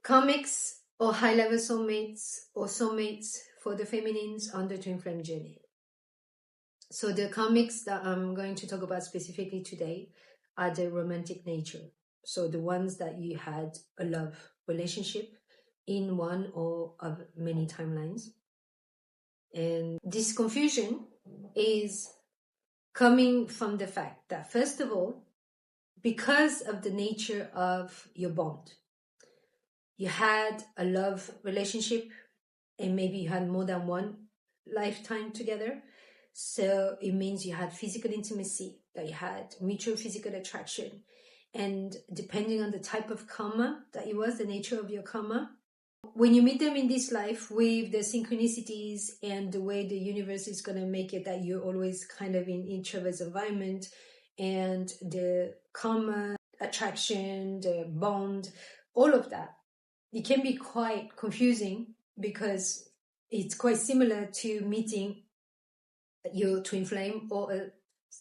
Karmics or high-level soulmates or soulmates for the feminines on the twin flame journey. So the karmics that I'm going to talk about specifically today are the romantic nature. So the ones that you had a love relationship in one or of many timelines. And this confusion is coming from the fact that, first of all, because of the nature of your bond, you had a love relationship and maybe you had more than one lifetime together. So it means you had physical intimacy, that you had mutual physical attraction. And depending on the type of karma that it was, the nature of your karma, when you meet them in this life with the synchronicities and the way the universe is going to make it that you're always kind of in each other's environment, and the karma, attraction, the bond, all of that, it can be quite confusing because it's quite similar to meeting your twin flame or a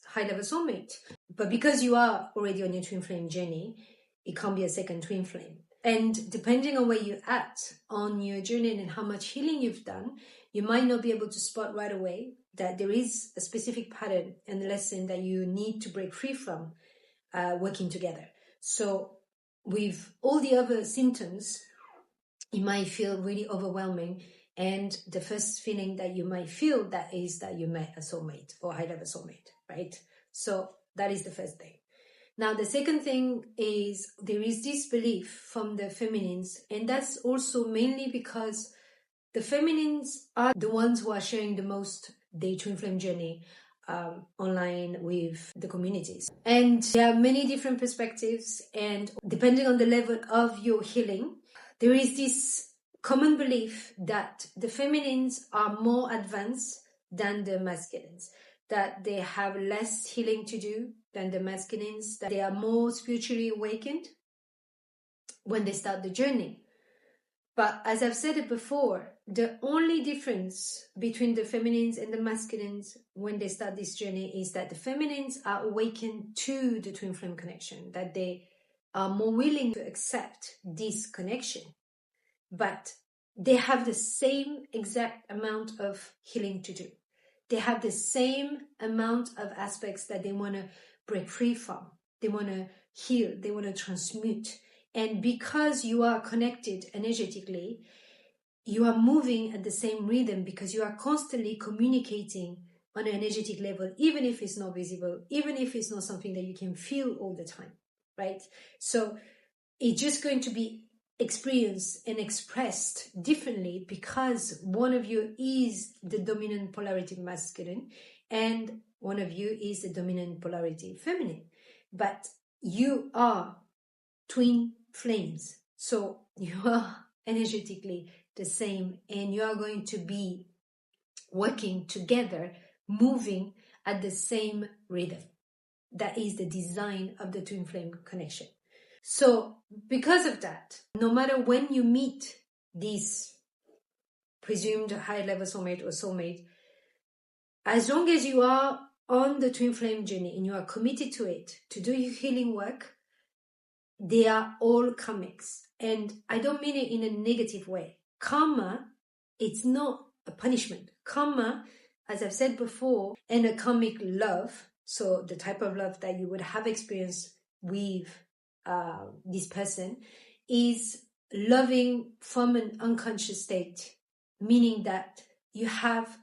high-level soulmate. But because you are already on your twin flame journey, it can't be a second twin flame. And depending on where you're at on your journey and how much healing you've done, you might not be able to spot right away that there is a specific pattern and lesson that you need to break free from working together. So with all the other symptoms, it might feel really overwhelming. And the first feeling that you might feel that is that you met a soulmate or high-level soulmate, right? So that is the first thing. Now, the second thing is there is this belief from the feminines, and that's also mainly because the feminines are the ones who are sharing the most their twin flame journey online with the communities. And there are many different perspectives, and depending on the level of your healing, there is this common belief that the feminines are more advanced than the masculines, that they have less healing to do than the masculines, that they are more spiritually awakened when they start the journey. But as I've said it before, the only difference between the feminines and the masculines when they start this journey is that the feminines are awakened to the twin flame connection, that they are more willing to accept this connection. But they have the same exact amount of healing to do. They have the same amount of aspects that they want to break free from. They want to heal. They want to transmute. And because you are connected energetically, you are moving at the same rhythm because you are constantly communicating on an energetic level, even if it's not visible, even if it's not something that you can feel all the time, right? So it's just going to be experienced and expressed differently because one of you is the dominant polarity masculine and one of you is the dominant polarity feminine. But you are twin flames, so you are energetically the same and you are going to be working together, moving at the same rhythm. That is the design of the twin flame connection. So because of that, no matter when you meet this presumed high-level soulmate or soulmate, as long as you are on the twin flame journey and you are committed to it, to do your healing work, they are all karmics. And I don't mean it in a negative way. Karma, it's not a punishment. Karma, as I've said before, and a karmic love, so the type of love that you would have experienced with this person, is loving from an unconscious state, meaning that you have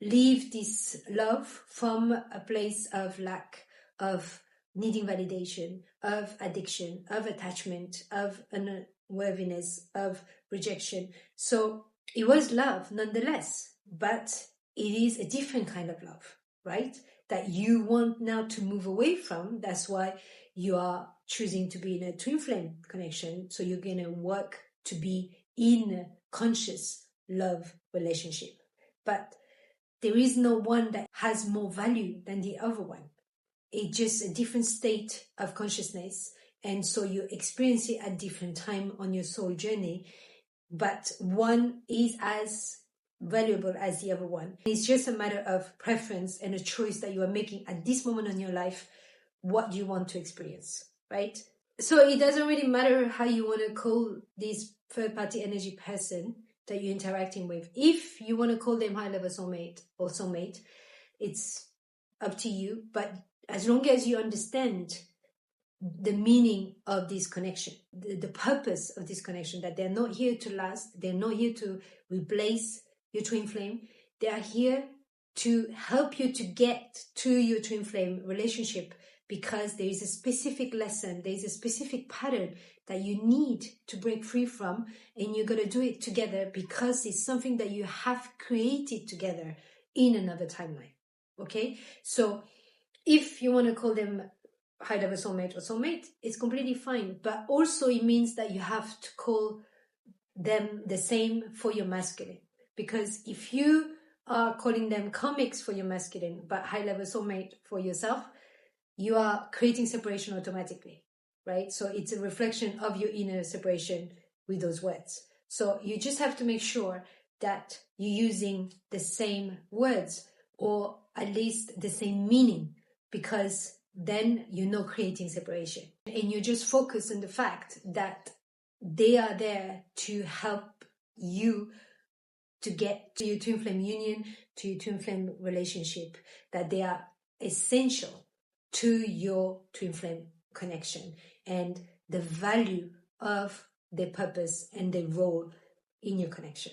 lived this love from a place of lack, of needing validation, of addiction, of attachment, of unworthiness, of rejection. So it was love nonetheless, but it is a different kind of love, right? That you want now to move away from. That's why you are choosing to be in a twin flame connection. So you're going to work to be in a conscious love relationship. But there is no one that has more value than the other one. It's just a different state of consciousness. And so you experience it at different time on your soul journey. But one is as valuable as the other one. It's just a matter of preference and a choice that you are making at this moment in your life. What do you want to experience, right? So it doesn't really matter how you want to call this third-party energy person that you're interacting with. If you want to call them high-level soulmate or soulmate, it's up to you. But as long as you understand the meaning of this connection, the purpose of this connection, that they're not here to last, they're not here to replace your twin flame, they are here to help you to get to your twin flame relationship, because there is a specific lesson, there is a specific pattern that you need to break free from, and you're going to do it together because it's something that you have created together in another timeline. Okay, so if you want to call them high-level soulmate or soulmate, it's completely fine. But also it means that you have to call them the same for your masculine. Because if you are calling them karmics for your masculine, but high-level soulmate for yourself, you are creating separation automatically, right? So it's a reflection of your inner separation with those words. So you just have to make sure that you're using the same words, or at least the same meaning, because then you're not creating separation. And you just focus on the fact that they are there to help you to get to your twin flame union, to your twin flame relationship, that they are essential to your twin flame connection and the value of their purpose and their role in your connection.